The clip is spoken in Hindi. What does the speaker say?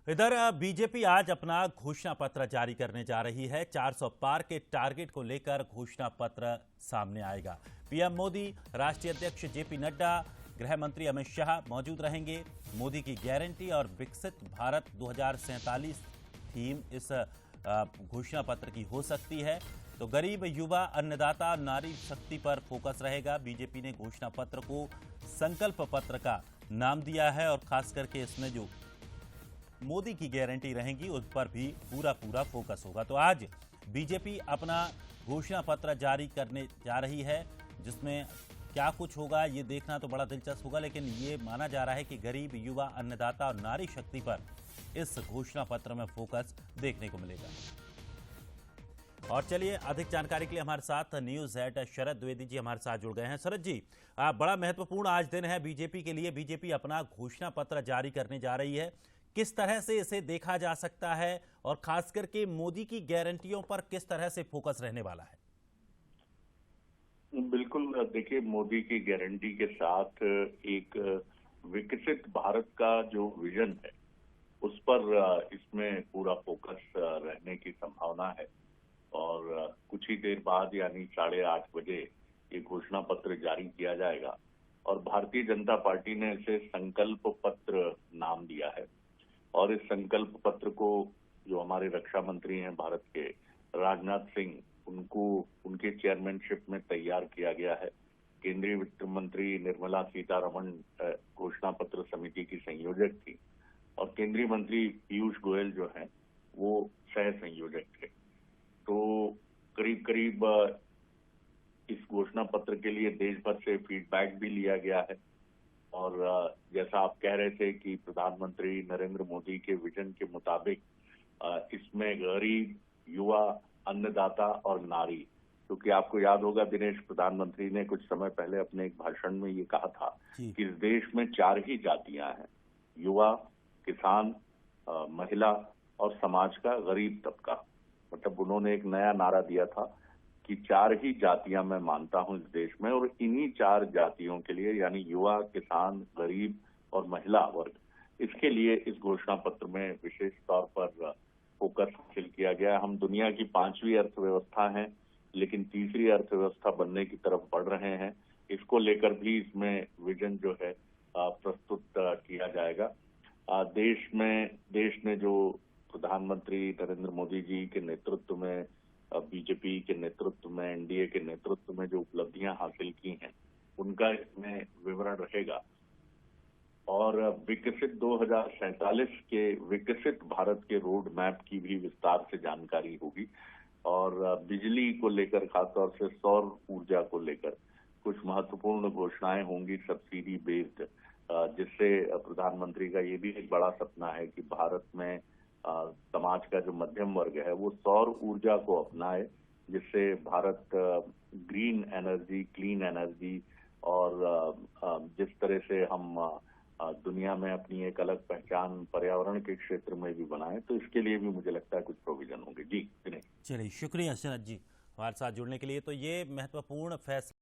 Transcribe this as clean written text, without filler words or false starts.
इधर बीजेपी आज अपना घोषणा पत्र जारी करने जा रही है। 400 पार के टारगेट को लेकर घोषणा पत्र सामने आएगा। पीएम मोदी, राष्ट्रीय अध्यक्ष जेपी नड्डा, गृह मंत्री अमित शाह मौजूद रहेंगे। मोदी की गारंटी और विकसित भारत 2047 थीम इस घोषणा पत्र की हो सकती है। तो गरीब, युवा, अन्नदाता, नारी शक्ति पर फोकस रहेगा। बीजेपी ने घोषणा पत्र को संकल्प पत्र का नाम दिया है और खास करके इसमें जो मोदी की गारंटी रहेंगी उस पर भी पूरा फोकस होगा। तो आज बीजेपी अपना घोषणा पत्र जारी करने जा रही है, जिसमें क्या कुछ होगा ये देखना तो बड़ा दिलचस्प होगा, लेकिन ये माना जा रहा है कि गरीब, युवा, अन्नदाता और नारी शक्ति पर इस घोषणा पत्र में फोकस देखने को मिलेगा। और चलिए, अधिक जानकारी के लिए हमारे साथ न्यूज हेड शरद द्विवेदी जी हमारे साथ जुड़ गए हैं। शरद जी, बड़ा महत्वपूर्ण आज दिन है बीजेपी के लिए। बीजेपी अपना घोषणा पत्र जारी करने जा रही है। किस तरह से इसे देखा जा सकता है और खास करके मोदी की गारंटियों पर किस तरह से फोकस रहने वाला है? बिल्कुल, देखिए, मोदी की गारंटी के साथ एक विकसित भारत का जो विजन है उस पर इसमें पूरा फोकस रहने की संभावना है। और कुछ ही देर बाद यानी 8:30 बजे ये घोषणा पत्र जारी किया जाएगा और भारतीय जनता पार्टी ने इसे संकल्प पत्र नाम दिया है। और इस संकल्प पत्र को जो हमारे रक्षा मंत्री हैं भारत के, राजनाथ सिंह, उनको उनके चेयरमैनशिप में तैयार किया गया है। केंद्रीय वित्त मंत्री निर्मला सीतारमण घोषणा पत्र समिति की संयोजक थी और केंद्रीय मंत्री पीयूष गोयल जो हैं वो सह संयोजक थे। तो करीब करीब इस घोषणा पत्र के लिए देश भर से फीडबैक भी लिया गया है। और जैसा आप कह रहे थे कि प्रधानमंत्री नरेंद्र मोदी के विजन के मुताबिक इसमें गरीब, युवा, अन्नदाता और नारी, क्योंकि आपको याद होगा दिनेश, प्रधानमंत्री ने कुछ समय पहले अपने एक भाषण में ये कहा था कि इस देश में 4 ही जातियां हैं: युवा, किसान, महिला और समाज का गरीब तबका। मतलब उन्होंने एक नया नारा दिया था कि 4 ही जातियां मैं मानता हूं इस देश में, और इन्हीं 4 जातियों के लिए यानी युवा, किसान, गरीब और महिला वर्ग, इसके लिए इस घोषणा पत्र में विशेष तौर पर फोकस हासिल किया गया। हम दुनिया की 5वीं अर्थव्यवस्था हैं, लेकिन तीसरी अर्थव्यवस्था बनने की तरफ बढ़ रहे हैं। इसको लेकर भी इसमें विजन जो है प्रस्तुत किया जाएगा। देश ने जो प्रधानमंत्री नरेंद्र मोदी जी के नेतृत्व में, बीजेपी के नेतृत्व में, एनडीए के नेतृत्व में जो उपलब्धियां हासिल की हैं उनका इसमें विवरण रहेगा। और विकसित 2047 के विकसित भारत के रोड मैप की भी विस्तार से जानकारी होगी। और बिजली को लेकर, खासतौर से सौर ऊर्जा को लेकर कुछ महत्वपूर्ण घोषणाएं होंगी सब्सिडी बेस्ड, जिससे प्रधानमंत्री का ये भी एक बड़ा सपना है कि भारत में समाज का जो मध्यम वर्ग है वो सौर ऊर्जा को अपनाए, जिससे Bharat green energy, clean energy और जिस तरह से हम दुनिया में अपनी एक अलग पहचान पर्यावरण के क्षेत्र में भी बनाए, तो इसके लिए भी मुझे लगता है कुछ प्रोविजन होंगे। जी, चलिए, शुक्रिया शरद जी हमारे साथ जुड़ने के लिए। तो ये महत्वपूर्ण फैसला